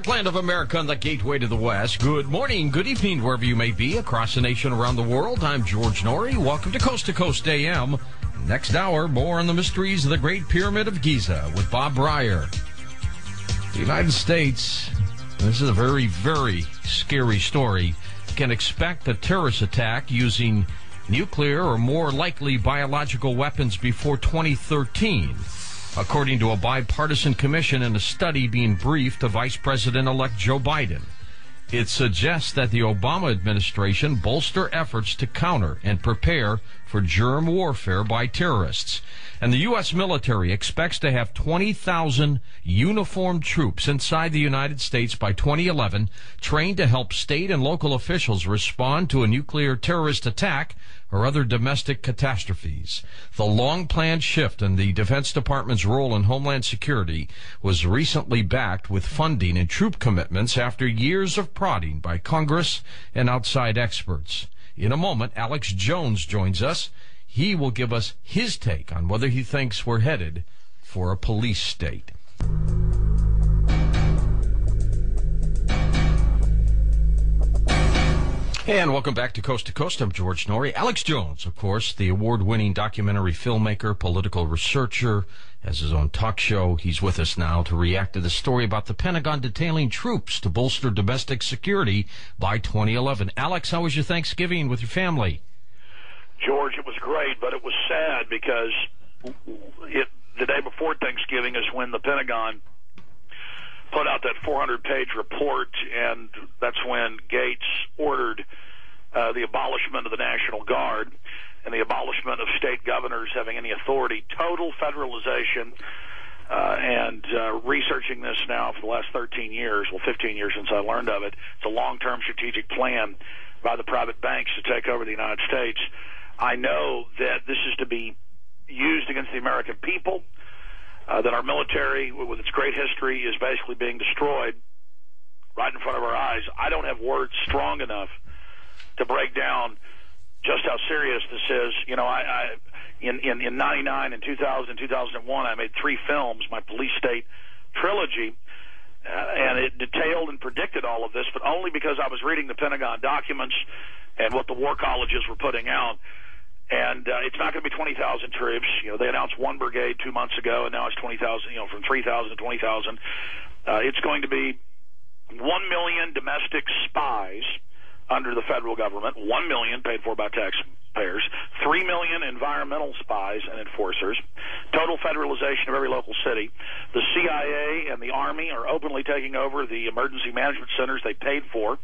heartland of America and the gateway to the West. Good morning, good evening, wherever you may be, across the nation, around the world. I'm George Norrie. Welcome to Coast AM. Next hour, more on the mysteries of the Great Pyramid of Giza with Bob Breyer. The United States, this is a very, very scary story, can expect a terrorist attack using nuclear or more likely biological weapons before 2013. According to a bipartisan commission and a study being briefed to Vice President-elect Joe Biden. It suggests that the Obama administration bolster efforts to counter and prepare for germ warfare by terrorists. And the U.S. military expects to have 20,000 uniformed troops inside the United States by 2011, trained to help state and local officials respond to a nuclear terrorist attack or other domestic catastrophes. The long-planned shift in the Defense Department's role in Homeland Security was recently backed with funding and troop commitments after years of prodding by Congress and outside experts. In a moment, Alex Jones joins us. He will give us his take on whether he thinks we're headed for a police state. And welcome back to Coast. I'm George Norrie. Alex Jones, of course, the award-winning documentary filmmaker, political researcher, has his own talk show. He's with us now to react to the story about the Pentagon detailing troops to bolster domestic security by 2011. Alex, how was your Thanksgiving with your family? George, it was great, but it was sad because the day before Thanksgiving is when the Pentagon put out that 400-page report, and that's when Gates ordered the abolishment of the National Guard and the abolishment of state governors having any authority, total federalization, and researching this now for the last 13 years, well, 15 years since I learned of it. It's a long-term strategic plan by the private banks to take over the United States. I know that this is to be used against the American people, that our military, with its great history, is basically being destroyed right in front of our eyes. I don't have words strong enough to break down just how serious this is. You know, in 99 and 2000 and 2001, I made 3 films, my police state trilogy, and it detailed and predicted all of this, but only because I was reading the Pentagon documents and what the war colleges were putting out. And it's not going to be 20,000 troops. You know, they announced 1 brigade 2 months ago, and now it's 20,000. You know, from 3,000 to 20,000. It's going to be 1 million domestic spies under the federal government. 1 million paid for by taxpayers. 3 million environmental spies and enforcers. Total federalization of every local city. The CIA and the Army are openly taking over the emergency management centers they paid for,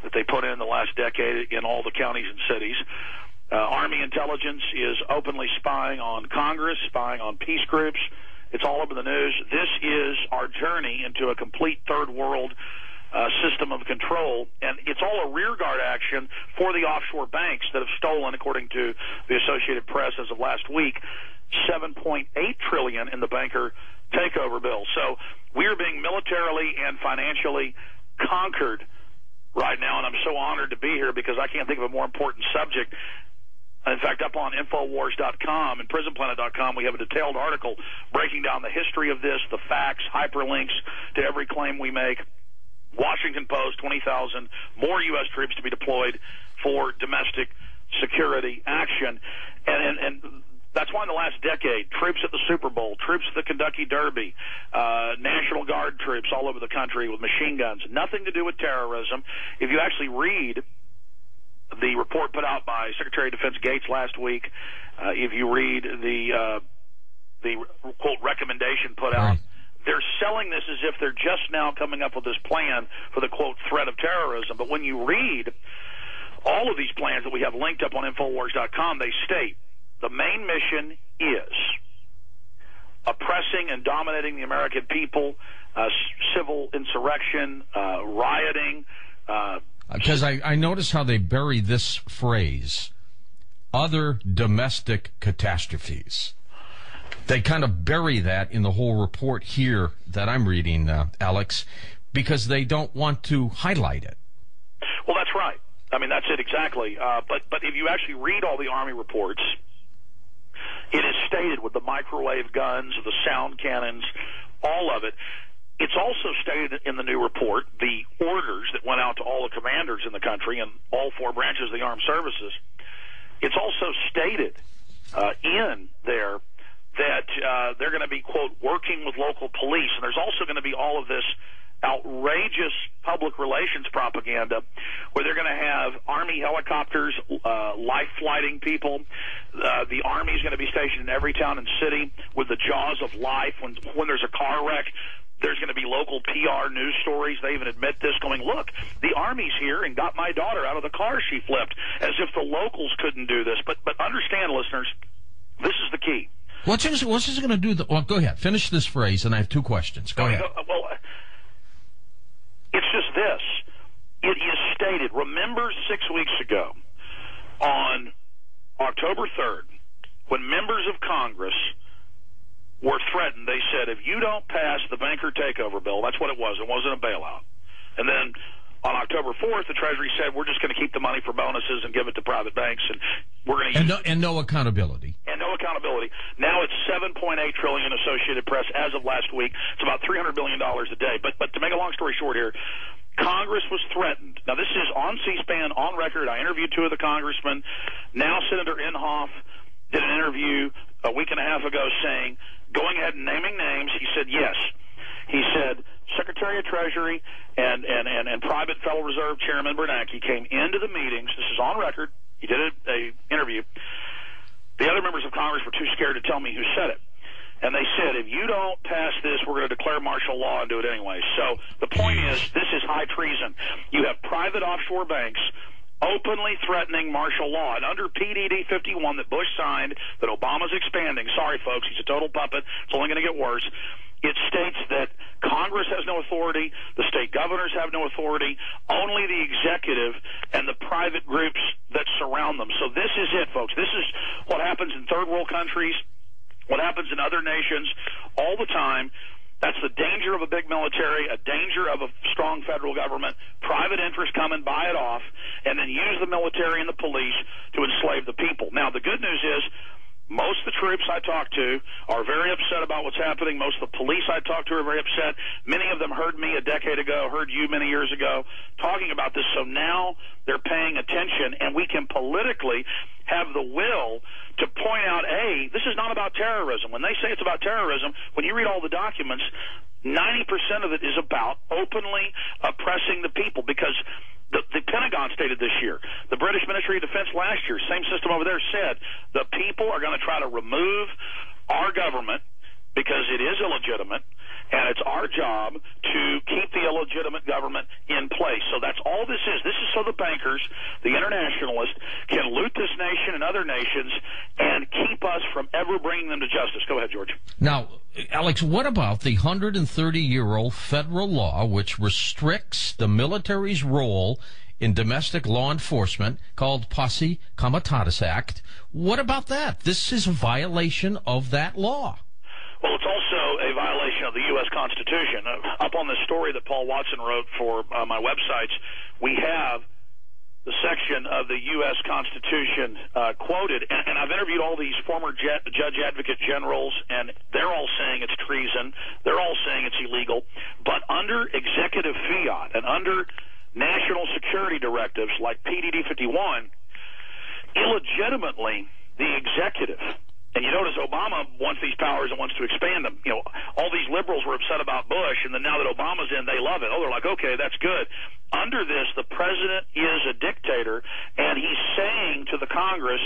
that they put in the last decade in all the counties and cities. Army intelligence is openly spying on Congress, spying on peace groups. It's all over the news. This is our journey into a complete third world system of control, and it's all a rearguard action for the offshore banks that have stolen, according to the Associated Press as of last week, $7.8 trillion in the banker takeover bill. So we are being militarily and financially conquered right now, and I'm so honored to be here because I can't think of a more important subject. In fact, up on Infowars.com and PrisonPlanet.com, we have a detailed article breaking down the history of this, the facts, hyperlinks to every claim we make. Washington Post, 20,000 more U.S. troops to be deployed for domestic security action. And that's why in the last decade, troops at the Super Bowl, troops at the Kentucky Derby, National Guard troops all over the country with machine guns, nothing to do with terrorism. If you actually read the report put out by Secretary of Defense Gates last week, if you read the quote recommendation put out, they're selling this as if they're just now coming up with this plan for the quote threat of terrorism. But when you read all of these plans that we have linked up on Infowars.com, they state the main mission is oppressing and dominating the American people, civil insurrection, rioting. Because I notice how they bury this phrase, other domestic catastrophes. They kind of bury that in the whole report here that I'm reading, Alex, because they don't want to highlight it. Well, that's right. I mean, that's it exactly. But if you actually read all the Army reports, it is stated with the microwave guns, the sound cannons, all of it. It's also stated in the new report, the orders that went out to all the commanders in the country and all four branches of the armed services. It's also stated in there that they're going to be, quote, working with local police. And there's also going to be all of this outrageous public relations propaganda where they're going to have Army helicopters life flighting people. The Army is going to be stationed in every town and city with the jaws of life. When there's a car wreck, there's going to be local PR news stories. They even admit this, going, look, the Army's here and got my daughter out of the car she flipped, as if the locals couldn't do this. But understand, listeners, this is the key. What's this going to do? Well, go ahead. Finish this phrase, and I have two questions. Go ahead. Well, it's just this. It is stated, remember 6 weeks ago, on October 3rd, when members of Congress were threatened, they said, if you don't pass the banker takeover bill, that's what it was. It wasn't a bailout. And then on October 4th, the Treasury said, we're just going to keep the money for bonuses and give it to private banks, and we're going to use and no accountability. And no accountability. Now it's $7.8 trillion Associated Press as of last week. It's about $300 billion a day. But to make a long story short here, Congress was threatened. Now, this is on C-SPAN, on record. I interviewed two of the congressmen. Now Senator Inhofe did an interview a week and a half ago saying, going ahead and naming names, he said yes. He said Secretary of Treasury and Private Federal Reserve Chairman Bernanke came into the meetings. This is on record. He did an interview. The other members of Congress were too scared to tell me who said it. And they said, if you don't pass this, we're going to declare martial law and do it anyway. So the point is, this is high treason. You have private offshore banks openly threatening martial law. And under PDD 51 that Bush signed, that Obama's expanding, sorry, folks, he's a total puppet. It's only going to get worse. It states that Congress has no authority, the state governors have no authority, only the executive and the private groups that surround them. So this is it, folks. This is what happens in third world countries, what happens in other nations all the time. That's the danger of a big military, a danger of a strong federal government, private interests come and buy it off, and then use the military and the police to enslave the people. Now, the good news is, most of the troops I talk to are very upset about what's happening. Most of the police I talk to are very upset. Many of them heard me a decade ago, heard you many years ago, talking about this. So now they're paying attention, and we can politically have the will to point out, A, this is not about terrorism. When they say it's about terrorism, when you read all the documents, 90% of it is about openly oppressing the people, because the Pentagon stated this year, the British Ministry of Defense last year, same system over there, said the people are going to try to remove our government because it is illegitimate, and it's our job to keep the illegitimate government in place. So that's all this is. This is so the bankers, the internationalists, can loot this nation and other nations and keep us from ever bringing them to justice. Go ahead, George. Now, Alex, what about the 130-year-old federal law which restricts the military's role in domestic law enforcement, called Posse Comitatus Act? What about that? This is a violation of that law. Well, it's also a violation of the U.S. Constitution. Up on this story that Paul Watson wrote for my websites, we have the section of the U.S. Constitution quoted, and I've interviewed all these former judge advocate generals, and they're all saying it's treason. They're all saying it's illegal. But under executive fiat and under national security directives like PDD 51, illegitimately, the executive, and you notice Obama wants these powers and wants to expand them. You know, all these liberals were upset about Bush, and then now that Obama's in, they love it. Oh, they're like, okay, that's good. Under this, the president is a dictator, and he's saying to the Congress,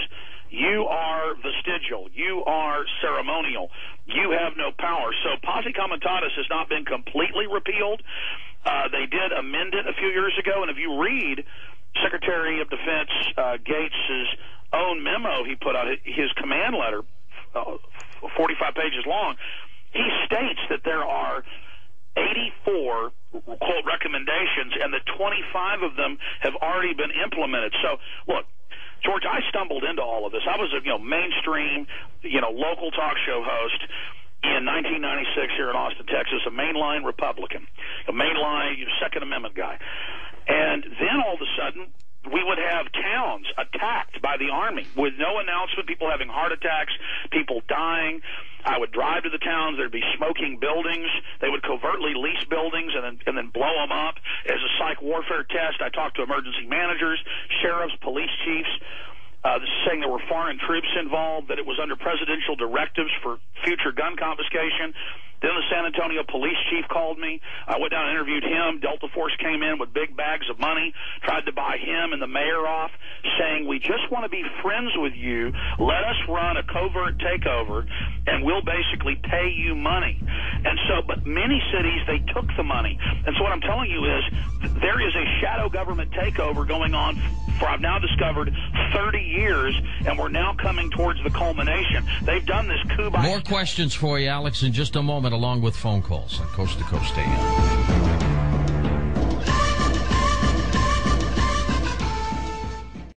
you are vestigial, you are ceremonial, you have no power. So Posse Comitatus has not been completely repealed. They did amend it a few years ago, and if you read Secretary of Defense Gates' own memo he put out, his command letter, 45 pages long, he states that there are 84, quote, recommendations, and that 25 of them have already been implemented. So, look, George, I stumbled into all of this. I was a mainstream, local talk show host in 1996 here in Austin, Texas, a mainline Republican, a mainline Second Amendment guy. And then all of a sudden, we would have towns attacked by the Army with no announcement, people having heart attacks, people dying. I would drive to the towns. There'd be smoking buildings. They would covertly lease buildings and then blow them up as a psych warfare test. I talked to emergency managers, sheriffs, police chiefs. This is saying there were foreign troops involved, that it was under presidential directives for future gun confiscation. Then the San Antonio police chief called me. I went down and interviewed him. Delta Force came in with big bags of money, tried to buy him and the mayor off, saying, we just want to be friends with you. Let us run a covert takeover, and we'll basically pay you money. And so, but many cities, they took the money. And so what I'm telling you is there is a shadow government takeover going on for, I've now discovered, 30 years, and we're now coming towards the culmination. They've done this coup by... More questions for you, Alex, in just a moment, along with phone calls on Coast to Coast AM.